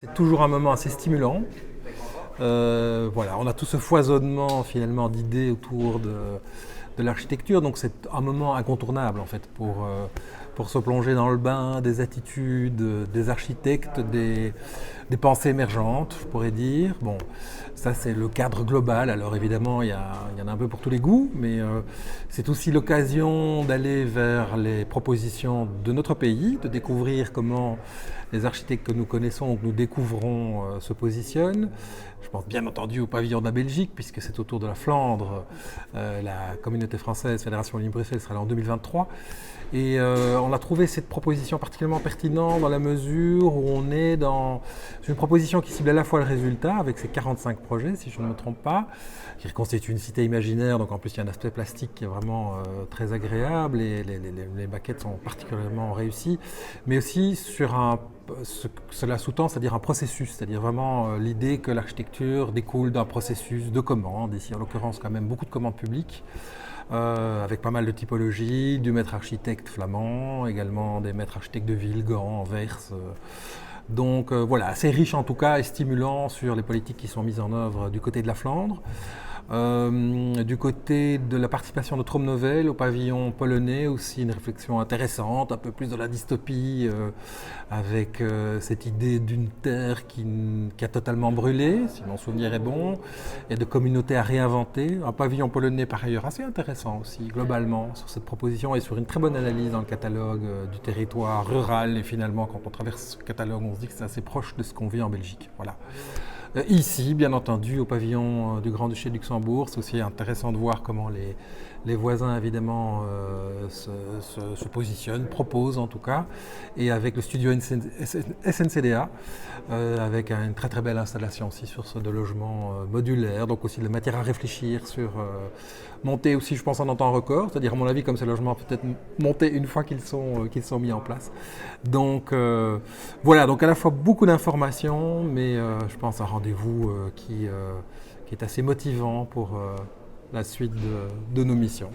C'est toujours un moment assez stimulant. Voilà, on a tout ce foisonnement finalement d'idées autour de l'architecture, donc c'est un moment incontournable en fait pour se plonger dans le bain des attitudes des architectes, des pensées émergentes, je pourrais dire. Bon, ça c'est le cadre global, alors évidemment il y en a un peu pour tous les goûts, mais c'est aussi l'occasion d'aller vers les propositions de notre pays, de découvrir comment les architectes que nous connaissons, que nous découvrons, se positionnent. Je pense bien entendu au pavillon de la Belgique, puisque c'est autour de la Flandre. La communauté française, Fédération Wallonie-Bruxelles, sera là en 2023. Et on a trouvé cette proposition particulièrement pertinente dans la mesure où on est dans une proposition qui cible à la fois le résultat, avec ses 45 projets, si je ne me trompe pas, qui constitue une cité imaginaire, donc en plus il y a un aspect plastique qui est vraiment très agréable, et les maquettes sont particulièrement réussies, mais aussi sur ce que cela sous-tend, c'est-à-dire un processus, c'est-à-dire vraiment l'idée que l'architecture découle d'un processus de commandes, ici en l'occurrence quand même beaucoup de commandes publiques, avec pas mal de typologies, du maître architecte flamand, également des maîtres architectes de ville, Gand, Anvers. Donc voilà, assez riche en tout cas et stimulant sur les politiques qui sont mises en œuvre du côté de la Flandre. Du côté de la participation de Trôme Novel au pavillon polonais, aussi une réflexion intéressante, un peu plus dans la dystopie, avec cette idée d'une terre qui a totalement brûlé, si mon souvenir est bon, et de communautés à réinventer. Un pavillon polonais par ailleurs assez intéressant aussi, globalement, sur cette proposition et sur une très bonne analyse dans le catalogue du territoire rural. Et finalement, quand on traverse ce catalogue, on se dit que c'est assez proche de ce qu'on vit en Belgique. Voilà. Ici, bien entendu, au pavillon du Grand-Duché de Luxembourg, c'est aussi intéressant de voir comment les voisins, évidemment, se positionnent, proposent en tout cas, et avec le studio SNCDA, avec une très très belle installation aussi sur ce de logements modulaires, donc aussi de la matière à réfléchir sur monter aussi, je pense, en temps record, c'est-à-dire à mon avis, comme ces logements peut-être monter une fois qu'ils sont mis en place. Donc voilà, donc à la fois beaucoup d'informations, mais je pense un rendez-vous qui est assez motivant pour la suite de nos missions.